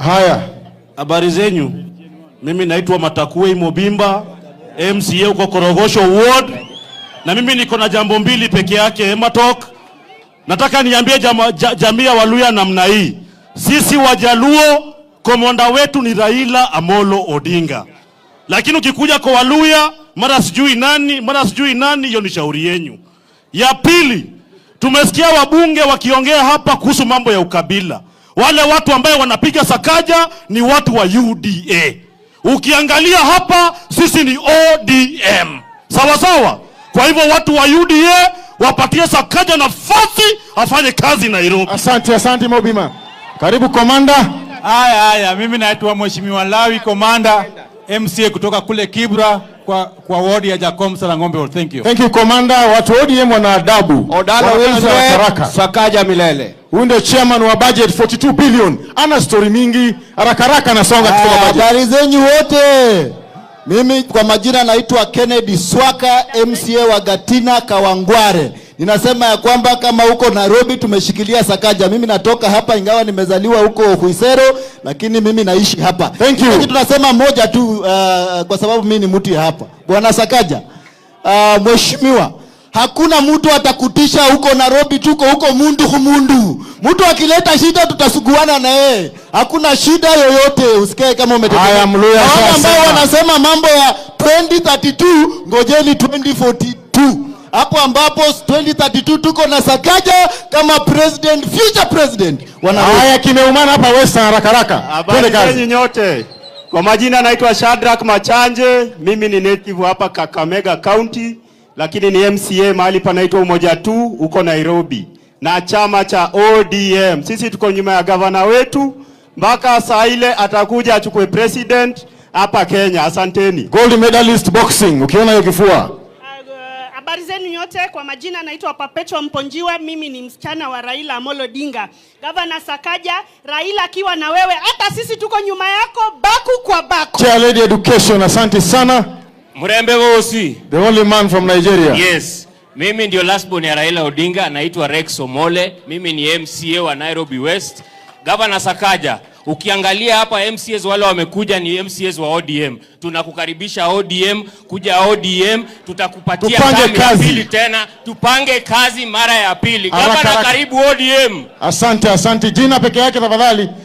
Haya, habari zenyu? Mimi naitwa Matakuei Mobimba, MCA uko Korogosho Ward, na mimi niko na jambo mbili peke yake Matok. Nataka niambie jamii ya Waluya namna hii. Sisi Wajaluo, komonda wetu ni Raila Amolo Odinga. Lakini ukikuja kwa Waluya, mara sijui nani, hiyo ni shauri yenu. Ya pili, tumesikia wabunge wakiongea hapa kuhusu mambo ya ukabila. Wale watu ambao wanapiga Sakaja ni watu wa UDA. Ukiangalia hapa sisi ni ODM. Sawa sawa? Kwa hivyo watu wa UDA wapatie Sakaja nafasi afanye kazi Nairobi. Asante Mobima. Karibu komanda. Haya, mimi naitwa Mheshimiwa Lawi komanda MCA kutoka kule Kibra kwa ward ya Jacom Salangombe. Thank you. Thank you komanda. Watu ODM wana adabu. Odala Wilson Sakaja milele. Huyu ndio chairman wa budget 42 billion. Ana story mingi, haraka nasonga kutoka budget. Habari zenyu wote. Mimi kwa majina naitwa Kennedy Swaka, MCA wa Gatina Kawangware. Ninasema ya kwamba kama huko Nairobi tumeshikilia Sakaja. Mimi natoka hapa ingawa nimezaliwa huko Huisero, lakini mimi naishi hapa. Thank you. Lakini tunasema moja tu kwa sababu mimi ni mtu hapa. Bwana Sakaja, mheshimiwa, hakuna mtu atakutisha huko Nairobi, tuko huko mundu. Mtu akileta shida tutasuguana na yeye. Hakuna shida yoyote, usikae kama umetetea. Haya Mluya sasa. Ambao wanasema mambo ya 2032, ngojeni 2042. Hapo ambapo 2032 tuko na Sakaja kama president, future president. Haya kimeumana hapa Western haraka. Habari zenyu nyote. Kwa majina naitwa Shadrack Machanje, mimi ni native hapa Kakamega County, lakini ni MCA mahali panaitwa Umoja tu huko Nairobi. Na chama cha ODM. Sisi tuko nyuma ya gavana wetu mpaka saa ile atakuja achukue president hapa Kenya. Asanteni. Gold medalist boxing, ukiona hiyo kifua. Habari zenu nyote, kwa majina naitwa Perpetua Mponjiwa, mimi ni msichana wa Raila Amolo Odinga. Governor Sakaja, Raila akiwa na wewe, hata sisi tuko nyuma yako, baku kwa baku. Chair Lady Education, asante sana. Mrembe Wosi. The only man from Nigeria. Yes. Mimi ndio last born ya Raila Odinga, naitwa Rex Omole. Mimi ni MCA wa Nairobi West. Governor Sakaja, ukiangalia hapa MCAs wale wamekuja ni MCAs wa ODM. Tunakukaribisha ODM, kuja ODM, tutakupatia kazi pili tena, tupange kazi mara ya pili. Governor karibu ODM. Asante, jina peke yake tafadhali.